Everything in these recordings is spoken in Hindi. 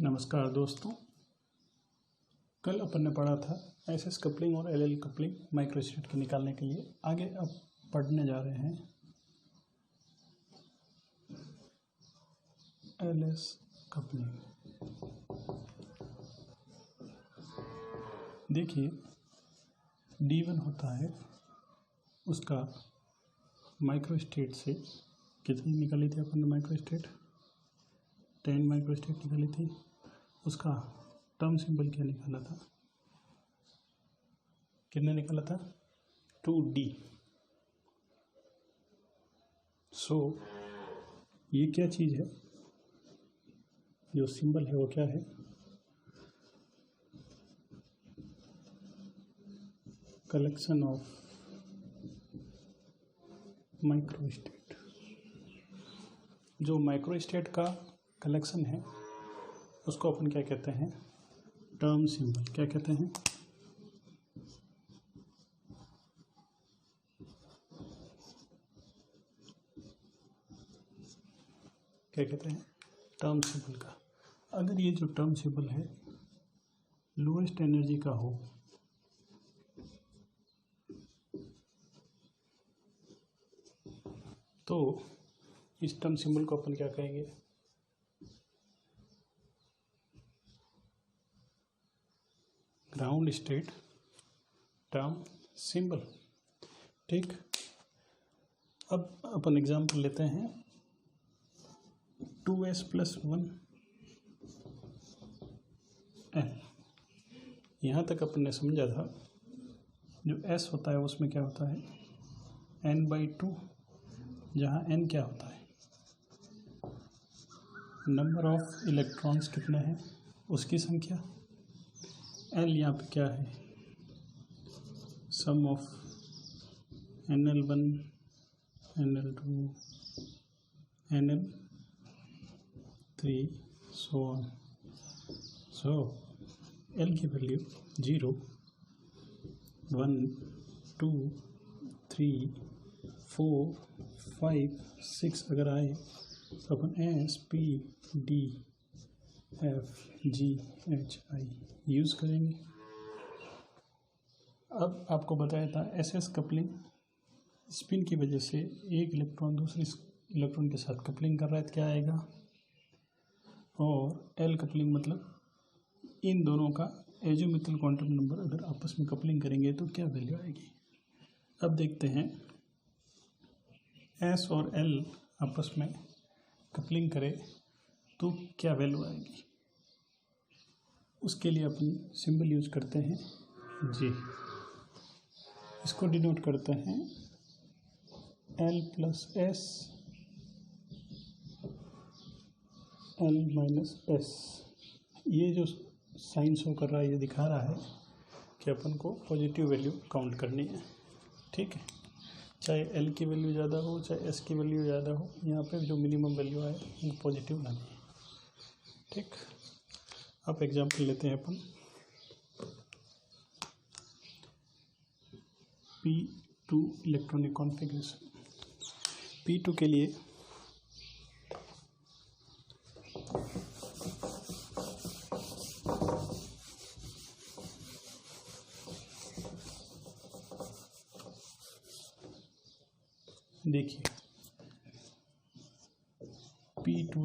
नमस्कार दोस्तों। कल अपन ने पढ़ा था एसएस कपलिंग और एलएल कपलिंग माइक्रोस्टेट के निकालने के लिए। आगे अब पढ़ने जा रहे हैं एलएस कपलिंग। देखिए D1 होता है, उसका माइक्रोस्टेट से कितनी निकाली थी अपन ने माइक्रोस्टेट 10 माइक्रोस्टेट निकाली थी। उसका टर्म सिंबल क्या निकाला था, कितने निकाला था 2D। सो ये क्या चीज़ है, जो सिंबल है वो क्या है, कलेक्शन ऑफ माइक्रोस्टेट। जो माइक्रोस्टेट का कलेक्शन है उसको अपन क्या कहते हैं, टर्म सिंबल। क्या कहते हैं, क्या कहते हैं, टर्म सिंबल का। अगर ये जो टर्म सिंबल है लोएस्ट एनर्जी का हो तो इस टर्म सिंबल को अपन क्या कहेंगे, ग्राउंड स्टेट टर्म सिंबल। ठीक, अब अपन एग्जाम्पल लेते हैं 2s+1 n। यहाँ तक अपन ने समझा था जो s होता है उसमें क्या होता है n/2, जहाँ n क्या होता है नंबर ऑफ इलेक्ट्रॉन्स कितने हैं उसकी संख्या। L यहाँ पे क्या है, sum of NL1 NL2 NL3 so on. So L की वैल्यू 0 1 2 3 4 5 6 अगर आए तो अपन S P D F G H I use करेंगे। अब आपको बताया था एसएस कपलिंग, स्पिन की वजह से एक इलेक्ट्रॉन दूसरे इलेक्ट्रॉन के साथ कपलिंग कर रहा है तो क्या आएगा, और एल कपलिंग मतलब इन दोनों का एजोमिथल क्वांटम नंबर अगर आपस में कपलिंग करेंगे तो क्या वैल्यू आएगी। अब देखते हैं एस और एल आपस में कपलिंग करे तो क्या वैल्यू आएगी। उसके लिए अपन सिंबल यूज करते हैं जी, इसको डिनोट करते हैं L+S L-S। ये जो साइन शो कर रहा है ये दिखा रहा है कि अपन को पॉजिटिव वैल्यू काउंट करनी है। ठीक है, चाहे L की वैल्यू ज़्यादा हो चाहे S की वैल्यू ज़्यादा हो, यहाँ पे जो मिनिमम वैल्यू आए वो पॉजिटिव लानी है। ठीक, अब एग्जाम्पल लेते हैं अपन P2 इलेक्ट्रॉनिक कॉन्फ़िगरेशन। P2 के लिए देखिए P2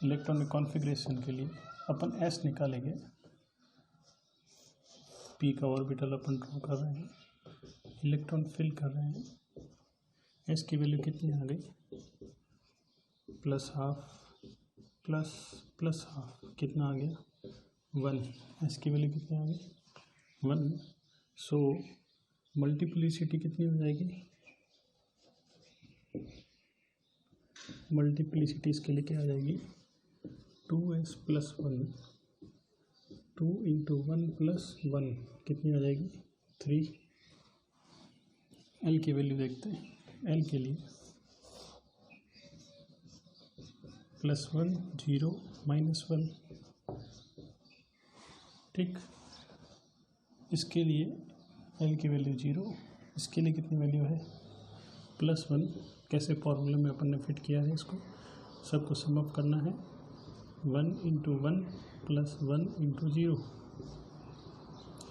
इलेक्ट्रॉनिक कॉन्फ़िगरेशन के लिए अपन S निकालेंगे। P का ऑर्बिटल अपन ड्रॉ कर रहे हैं, इलेक्ट्रॉन फिल कर रहे हैं। S की वैल्यू कितनी आ गई +½ +½ कितना आ गया 1। S की वैल्यू कितनी आ गई 1। सो मल्टीप्लिसिटी कितनी हो जाएगी, मल्टीप्लिसिटी इसके लिए क्या आ जाएगी 2s+1 2 × 1+1 कितनी आ जाएगी 3। L की वैल्यू देखते हैं, L के लिए +1 0 -1। ठीक, इसके लिए L की वैल्यू 0, इसके लिए कितनी वैल्यू है +1। कैसे फॉर्मूले में अपन ने फिट किया है, इसको सबको सम अप करना है। 1 प्लस 1 इंटू 0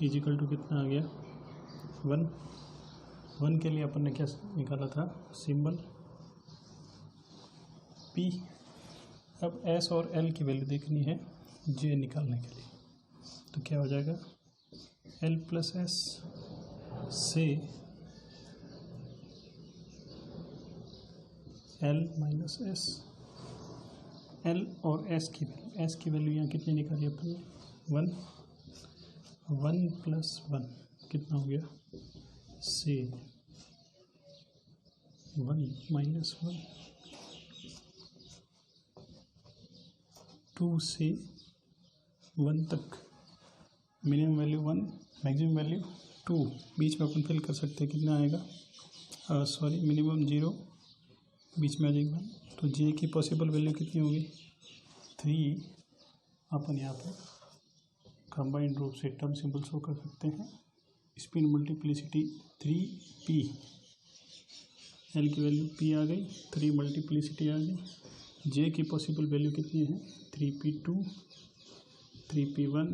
इजिकल टू कितना आ गया 1 के लिए अपन ने क्या निकाला था सिंबल P। अब S और L की वैल्यू देखनी है J निकालने के लिए, तो क्या हो जाएगा L प्लस S से L माइनस S। L और S की वैल्यू यहाँ कितनी निकाली अपन ने 1 प्लस 1 कितना हो गया से 1 माइनस 1 2 से 1 तक मिनिमम वैल्यू 1 मैक्सिमम वैल्यू 2 बीच में अपन फिल कर सकते हैं कितना आएगा सॉरी मिनिमम 0 बीच में आ जाएगा। तो J की पॉसिबल वैल्यू कितनी होगी 3। अपन यहाँ पर कंबाइंड रूप से टर्म सिंबल शो कर सकते हैं। स्पिन मल्टीप्लिसिटी 3p L की वैल्यू p आ गई 3 मल्टीप्लिसिटी आ गई। J की पॉसिबल वैल्यू कितनी है 3p2 3p1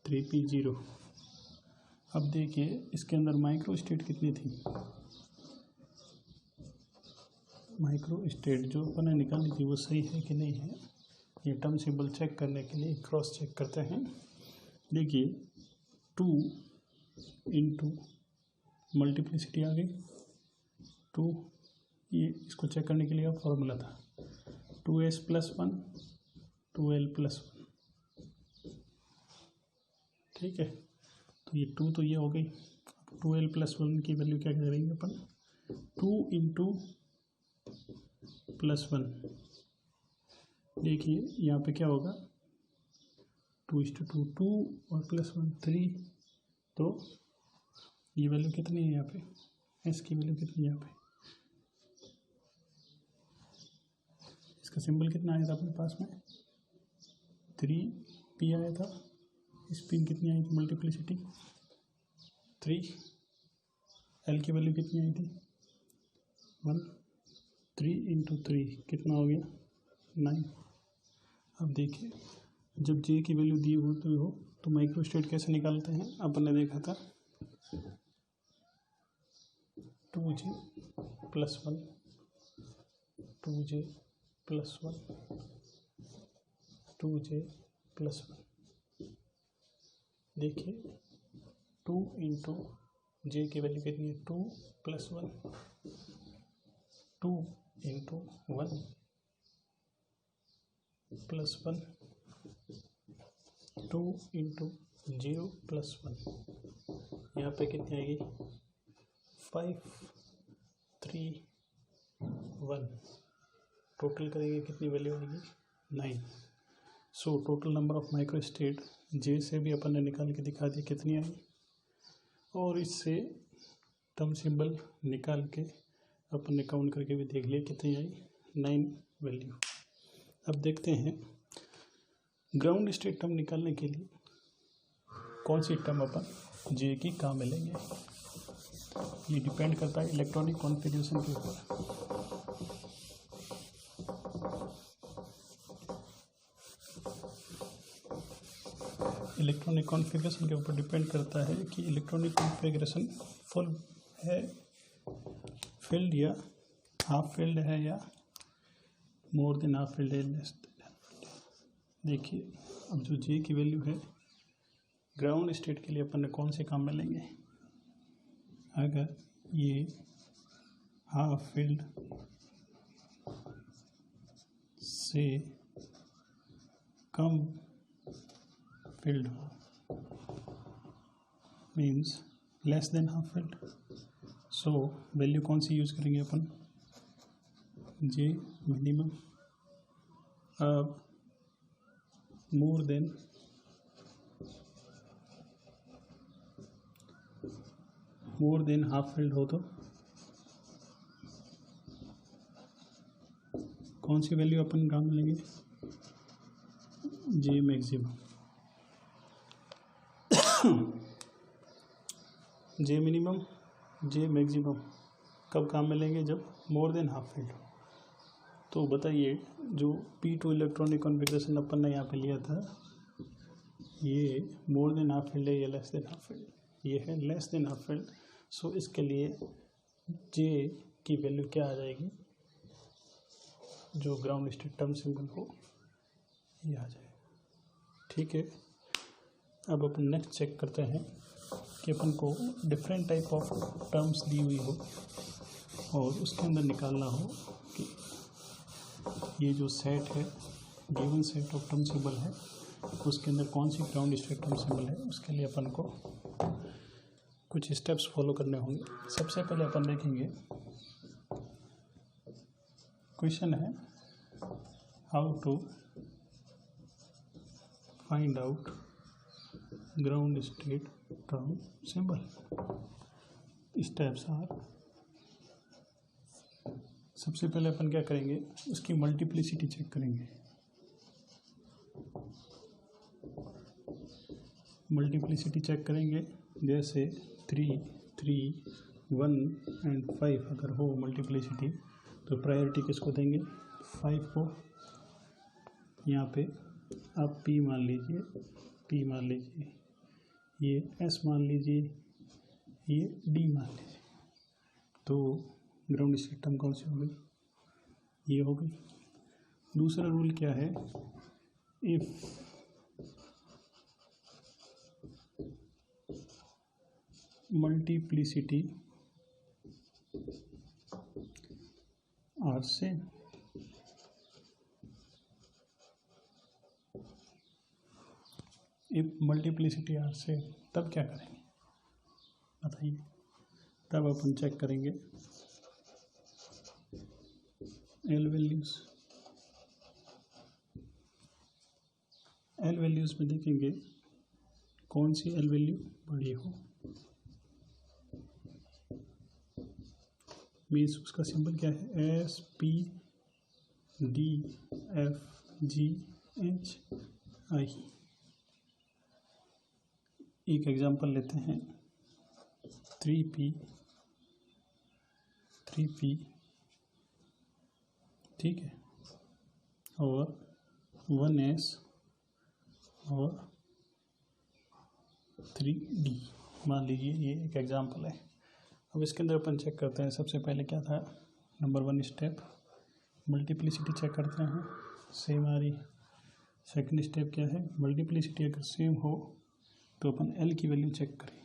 3p0। अब देखिए इसके अंदर माइक्रो स्टेट कितनी थी, माइक्रो स्टेट जो अपन ने निकाली थी वो सही है कि नहीं है, ये टर्म सिंबल चेक करने के लिए क्रॉस चेक करते हैं। देखिए 2 इंटू मल्टीप्लिसिटी आ गई 2, ये इसको चेक करने के लिए फॉर्मूला था 2s प्लस 1 2l प्लस 1, ठीक है। तो ये 2 तो ये हो गई। 2l प्लस 1 की वैल्यू क्या करेंगे अपन 2 इंटू प्लस 1। देखिए यहाँ पे क्या होगा 2:2 2 और प्लस 1 3, तो ये वैल्यू कितनी है यहाँ पे S की वैल्यू कितनी है यहाँ पे, इसका सिंबल कितना आया था अपने पास में 3p आया था। स्पिन कितनी आई थी मल्टीप्लिसिटी 3। L की वैल्यू कितनी आई थी 1 3 इंटू 3 कितना हो गया 9। अब देखिए जब J की वैल्यू दी होती हो तो माइक्रो स्टेट कैसे निकालते हैं, अपन ने देखा था 2J plus 1 2J plus 1 2J plus 1। देखिए 2 इंटू J की वैल्यू कितनी है 2 plus 1 2 into 1 plus 1 2 into 0 plus 1, यहाँ पे कितनी आएगी 5 3 1, टोटल करेंगे कितनी वैल्यू आएगी 9। So total number of micro state J से भी अपन ने निकाल के दिखा दी कितनी आई, और इससे टर्म सिंबल निकाल के अपन ने काउंट करके भी देख लिया कितनी आई 9 वैल्यू। अब देखते हैं ग्राउंड स्टेट टर्म निकालने के लिए कौन सी टर्म अपन J की कहाँ मिलेंगे। ये डिपेंड करता है इलेक्ट्रॉनिक कॉन्फ़िगरेशन के ऊपर। इलेक्ट्रॉनिक कॉन्फ़िगरेशन के ऊपर डिपेंड करता है कि इलेक्ट्रॉनिक कॉन्फ़िगरेशन फुल है फील्ड या हाफ फील्ड है या मोर देन हाफ फील्ड है लेस देन हाफ फील्ड। देखिए अब जो J की वैल्यू है ग्राउंड स्टेट के लिए अपन ने कौन से काम में लेंगे, अगर ये हाफ फील्ड से कम फील्ड हो means less than half field, so value कौन सी यूज़ करेंगे अपन J मिनिमम। अब मोर देन हाफ फील्ड हो तो कौन सी वैल्यू अपन काम में लेंगे J maximum. J minimum J maximum कब काम में लेंगे जब मोर देन हाफ फील्ड हो। तो बताइए जो P2 इलेक्ट्रॉनिक कॉन्फ़िगरेशन अपन ने यहाँ पे लिया था, ये मोर देन हाफ फील्ड है या लेस देन हाफ फील्ड? ये है लेस देन हाफ फील्ड। सो इसके लिए J की वैल्यू क्या आ जाएगी, जो ग्राउंड स्टेट टर्म सिंबल हो ये आ जाएगा। ठीक है, अब अपन नेक्स्ट चेक करते हैं कि अपन को डिफरेंट टाइप ऑफ टर्म्स दी हुई हो और उसके अंदर निकालना हो कि ये जो सेट है, given set of term symbol है, उसके अंदर कौन सी ग्राउंड स्टेट टर्म सिंबल है। उसके लिए अपन को कुछ स्टेप्स फॉलो करने होंगे। सबसे पहले अपन देखेंगे, क्वेश्चन है how to find out ground state term symbol. Steps are, सबसे पहले अपन क्या करेंगे, उसकी मल्टीप्लिसिटी चेक करेंगे। मल्टीप्लिसिटी चेक करेंगे, जैसे 3, 3, 1 एंड 5 अगर हो मल्टीप्लिसिटी तो प्रायोरिटी किसको देंगे, 5 को। यहाँ पे आप P मान लीजिए, P मान लीजिए, ये S मान लीजिए, ये D मान लीजिए। तो ग्राउंड स्टेट टर्म कौन सी हो गई, ये हो गई। दूसरा रूल क्या है, if multiplicity are same, if multiplicity are same, तब क्या करेंगे बताइए। तब अपन चेक करेंगे एल वैल्यूज। एल वैल्यूज में देखेंगे कौन सी एल वैल्यू बड़ी हो, मीन्स उसका सिंबल क्या है, S P D F G H I। एक एग्जांपल लेते हैं, 3P, ठीक है, और 1S और 3D मान लीजिए। ये एक एग्जांपल है। अब इसके अंदर अपन चेक करते हैं, सबसे पहले क्या था, नंबर 1 स्टेप मल्टीप्लिसिटी चेक करते हैं, सेम आ रही। सेकंड स्टेप क्या है, मल्टीप्लिसिटी अगर सेम हो तो अपन L की वैल्यू चेक करें।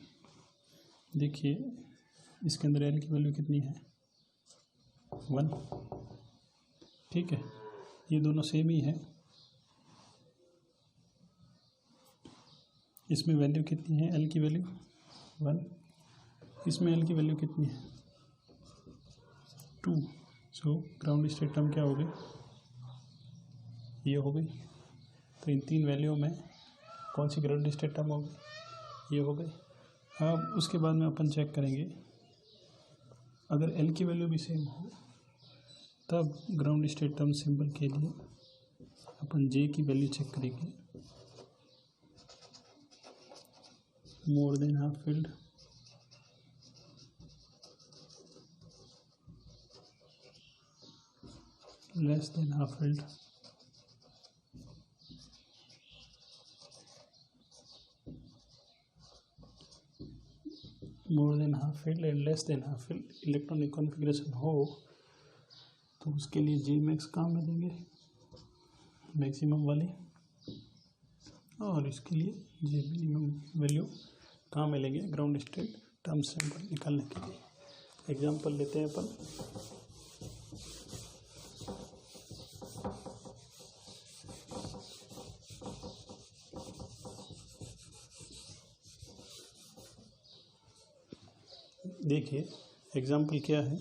देखिए इसके अंदर L की वैल्यू कितनी है, 1, ठीक है, ये दोनों सेम ही है। इसमें वैल्यू कितनी है, L की वैल्यू 1, इसमें L की वैल्यू कितनी है, 2। सो ग्राउंड स्टेट टर्म क्या हो गई, ये हो गई। तो इन तीन वैल्यू में कौन सी ग्राउंड स्टेट टर्म हो गई, ये हो गई। अब उसके बाद में अपन चेक करेंगे, अगर L की वैल्यू भी सेम हो तब ग्राउंड स्टेट टर्म सिंबल के लिए अपन J की वैल्यू चेक करेंगे, मोर than half field, less than half field, more than half field and less than half field. Electronic configuration हो तो उसके लिए J मैक्स काम में देंगे, मैक्सिमम वाली, और इसके लिए J मिनिमम वैल्यू काम में लेंगे ग्राउंड स्टेट टर्म सिंबल निकालने के लिए। एग्जांपल लेते हैं अपन, देखिए एग्जांपल क्या है,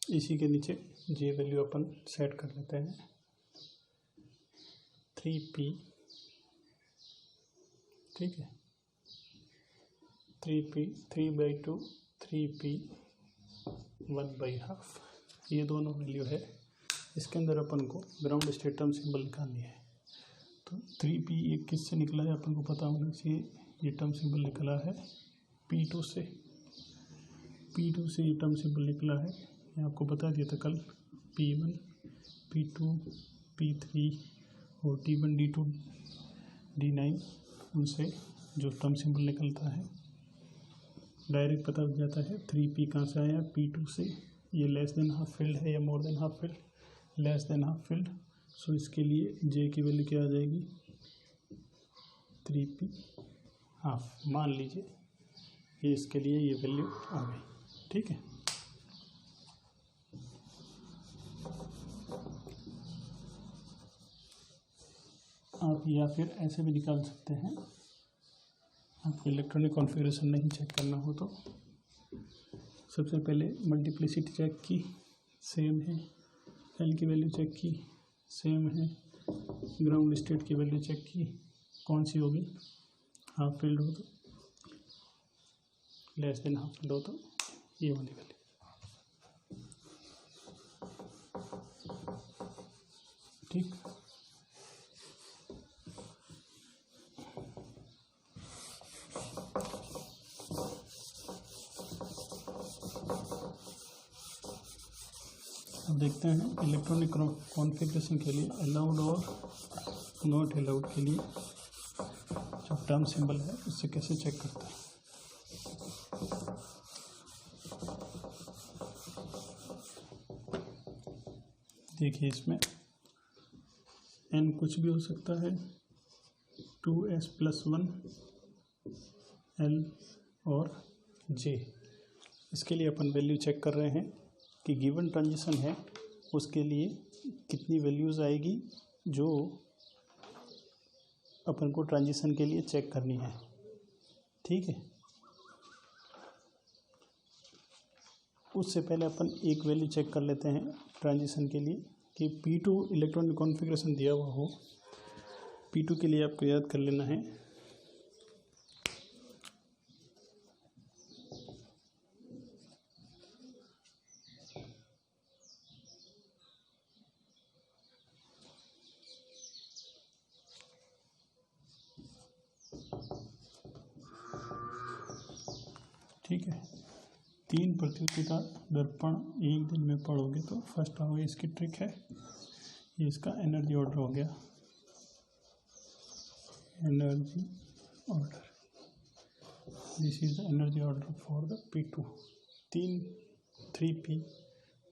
इसी के नीचे J वैल्यू अपन सेट कर लेते हैं, 3P, ठीक है, 3P 3/2, 3P 1/2, ये दोनों वैल्यू है। इसके अंदर अपन को ग्राउंड स्टेट टर्म सिंबल निकालनी है। तो 3P ये किससे निकला है अपन को पता होना चाहिए, ये टर्म सिंबल निकला है P2 से। P2 से ये टर्म सिंबल निकला है, ये आपको बता दिया था कल। P1, P2, P3 और T1, D2, D9 उनसे जो टर्म सिंबल निकलता है डायरेक्ट पता लग जाता है। 3P कहाँ से आया? P2 से। ये लेस देन हाफ फिल्ड है या more than half filled? Less than half filled. So इसके लिए J की वैल्यू क्या आ जाएगी? 3P half. मान लीजिए ये इसके लिए ये वैल्यू आ गई, ठीक है। आप या फिर ऐसे भी निकाल सकते हैं, आपको इलेक्ट्रॉनिक कॉन्फ़िगरेशन नहीं चेक करना हो तो। सबसे पहले मल्टीप्लिसिटी चेक की, सेम है। एल की वैल्यू चेक की, सेम है। ग्राउंड स्टेट की वैल्यू चेक की, कौन सी होगी? हाफ फील्ड हो तो, लेस देन हाफ फील्ड हो तो ये वाली वैल्यू। ठीक, अब देखते हैं इलेक्ट्रॉनिक कॉन्फ़िगरेशन के लिए अलाउड और नॉट अलाउड के लिए जो टर्म सिंबल है उससे कैसे चेक करता है। देखिए इसमें n कुछ भी हो सकता है, 2s+1 l और j। इसके लिए अपन वैल्यू चेक कर रहे हैं कि गिवन ट्रांजिशन है उसके लिए कितनी वैल्यूज़ आएगी जो अपन को ट्रांजिशन के लिए चेक करनी है, ठीक है। उससे पहले अपन एक वैल्यू चेक कर लेते हैं ट्रांजिशन के लिए कि P2 इलेक्ट्रॉनिक कॉन्फ़िगरेशन दिया हुआ हो। P2 के लिए आपको याद कर लेना है ठीक है। 3 प्रतियोगिता दर्पण एक दिन में पढ़ोगे तो फर्स्ट आओगे, इसकी ट्रिक है। ये इसका एनर्जी ऑर्डर हो गया, energy order. This is the energy order for the P2। 3P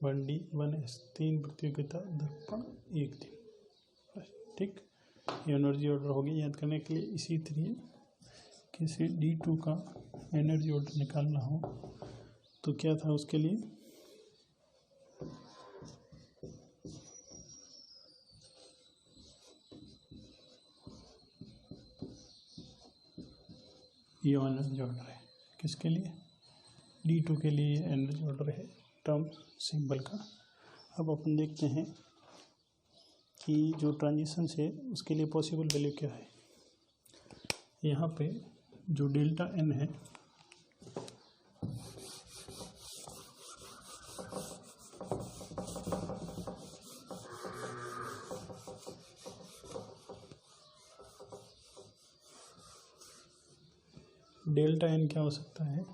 1D 1S, 3 प्रतियोगिता दर्पण एक दिन, ठीक। ये एनर्जी ऑर्डर हो गया याद करने के लिए। इसी तरह किसी D2 का एनर्जी ऑर्डर निकालना हो तो क्या था उसके लिए? ये एनर्जी ऑर्डर है किसके लिए? D2 के लिए एनर्जी ऑर्डर है टर्म सिंबल का। अब अपन देखते हैं कि जो ट्रांजिशन है उसके लिए पॉसिबल वैल्यू क्या है। यहाँ पे जो डेल्टा n है डेल्टा n क्या हो सकता है?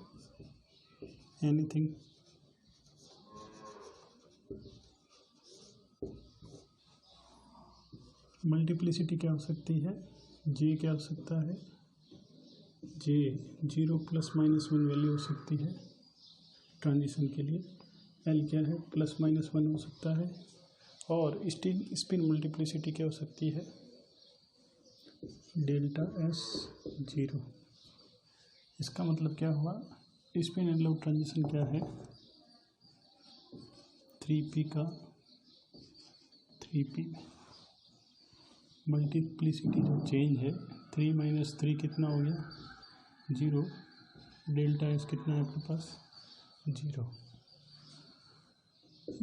एनीथिंग। मल्टीप्लिसिटी क्या हो सकती है? j क्या हो सकता है? j 0 ±1 वैल्यू हो सकती है ट्रांजिशन के लिए। l क्या है? +-1 हो सकता है। और स्पिन मल्टीप्लिसिटी क्या हो सकती है? Delta s 0। इसका मतलब क्या हुआ? स्पिन एनवेलप ट्रांजिशन क्या है? 3P का 3P मल्टीप्लिसिटी जो चेंज है 3 - 3 कितना हो गया? 0। डेल्टा एस कितना है आपके पास? 0।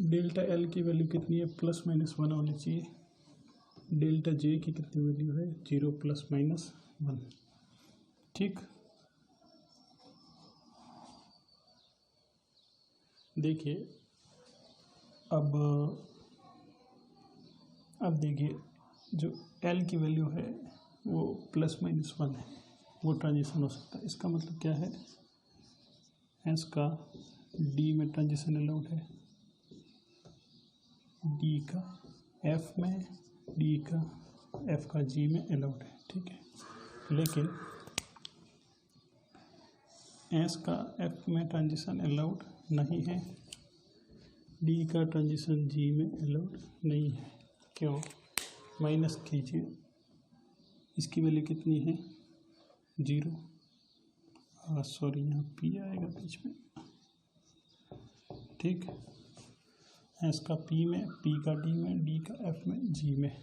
डेल्टा एल की वैल्यू कितनी है? +-1 होनी चाहिए। डेल्टा जे की कितनी वैल्यू है? 0 +-1, ठीक। देखिए अब देखिए जो L की वैल्यू है वो +-1 है, वो ट्रांजिशन हो सकता है। इसका मतलब क्या है? S का डी में ट्रांजिशन अलाउड है, डी का एफ में, डी का एफ का जी में अलाउड है, ठीक है। लेकिन एस का एफ में ट्रांजिशन अलाउड नहीं है, डी का ट्रांजिशन जी में अलाउड नहीं है। क्यों? माइनस कीजिए, इसकी वैल्यू कितनी है 0, सॉरी यहाँ पी आएगा बीच में, ठीक। एस का पी में, पी का डी में, डी का एफ में, जी में,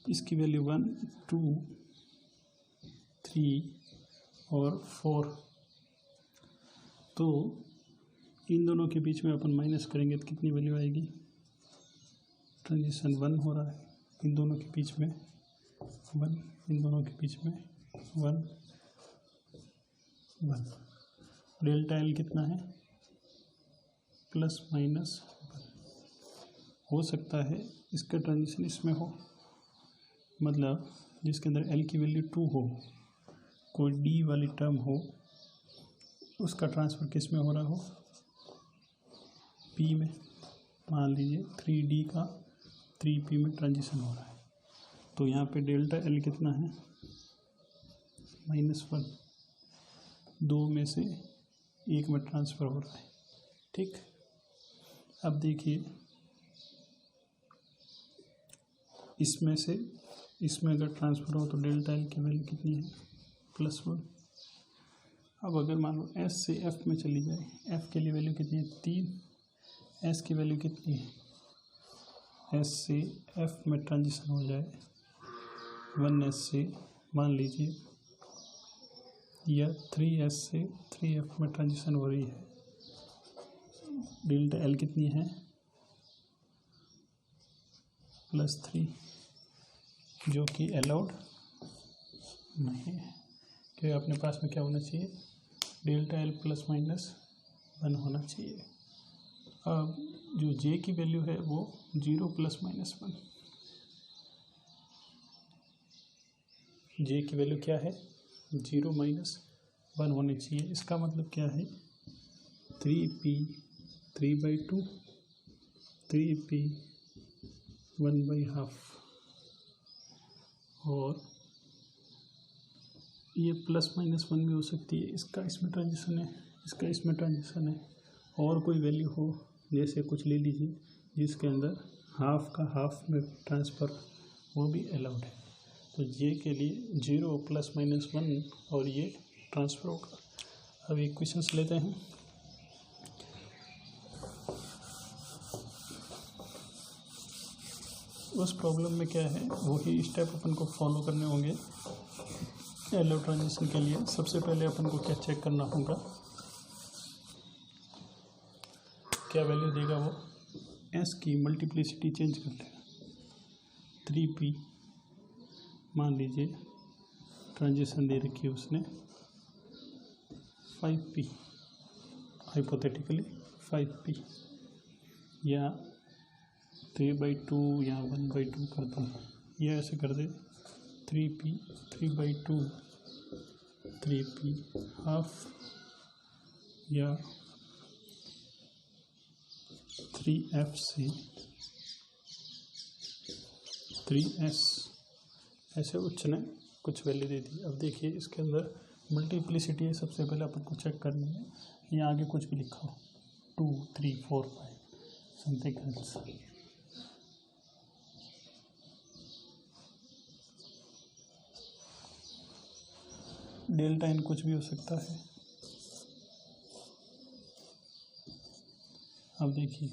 इसकी वैल्यू 1, 2, 3 और 4। तो इन दोनों के बीच में अपन माइनस करेंगे तो कितनी वैल्यू आएगी? ट्रांजिशन 1 हो रहा है, इन दोनों के बीच में 1, इन दोनों के बीच में 1, 1। डेल्टा एल कितना है? Plus minus 1। हो सकता है इसका ट्रांजिशन इसमें हो, मतलब जिसके अंदर एल की वैल्यू 2 हो, कोई डी वाली टर्म हो, उसका ट्रांसफ़र किस में हो रहा हो? पी में। मान लीजिए 3D का 3P में ट्रांजिशन हो रहा है, तो यहाँ पे डेल्टा एल कितना है? -1। 2 में से 1 में ट्रांसफ़र हो रहा है, ठीक। अब देखिए इसमें से इसमें अगर ट्रांसफ़र हो तो डेल्टा एल की वैल्यू कितनी है? +1। अब अगर मान लो एस से एफ में चली जाए, एफ के लिए वैल्यू कितनी है? 3। एस की वैल्यू कितनी है? एस से एफ में ट्रांजिशन हो जाए 1s से, मान लीजिए, या 3s से 3f में ट्रांजिशन हो रही है, डेल्टा एल कितनी है? +3, जो कि अलाउड नहीं है, क्योंकि अपने पास में क्या होना चाहिए? डेल्टा एल ±1 होना चाहिए। अब जो जे की वैल्यू है वो 0 ±1, जे की वैल्यू क्या है? 0 -1 होनी चाहिए। इसका मतलब क्या है? 3p 3/2, 3p 1/2, और ये +-1 भी हो सकती है। इसका इसमें ट्रांजिशन है, इसका इसमें ट्रांजिशन है, और कोई वैल्यू हो, जैसे कुछ ले लीजिए जिसके अंदर हाफ का हाफ में ट्रांसफ़र, वो भी अलाउड है। तो ये के लिए 0 +-1 और ये ट्रांसफ़र होगा। अब इक्वेशंस लेते हैं। उस प्रॉब्लम में क्या है, वही स्टेप अपन को फॉलो करने होंगे अलाउड ट्रांजिशन के लिए। सबसे पहले अपन को क्या चेक करना होगा, क्या वैल्यू देगा वो? एस की मल्टीप्लिसिटी चेंज करते हैं। 3p, मान लीजिए ट्रांजिशन दे रखी है उसने 5p, हाइपोथेटिकली 5p, या 3/2 या 1/2 करता हूँ, या ऐसे कर दे 3p 3/2, 3p हाफ, या 3f से 3s, ऐसे उसने कुछ वैल्यू दे दी। अब देखिए इसके अंदर मल्टीप्लिसिटी है, सबसे पहले अपन को चेक करनी है। यहाँ आगे कुछ भी लिखा हो, 2, 3, 4, 5 समथिंग एल्स। डेल्टा एन कुछ भी हो सकता है। अब देखिए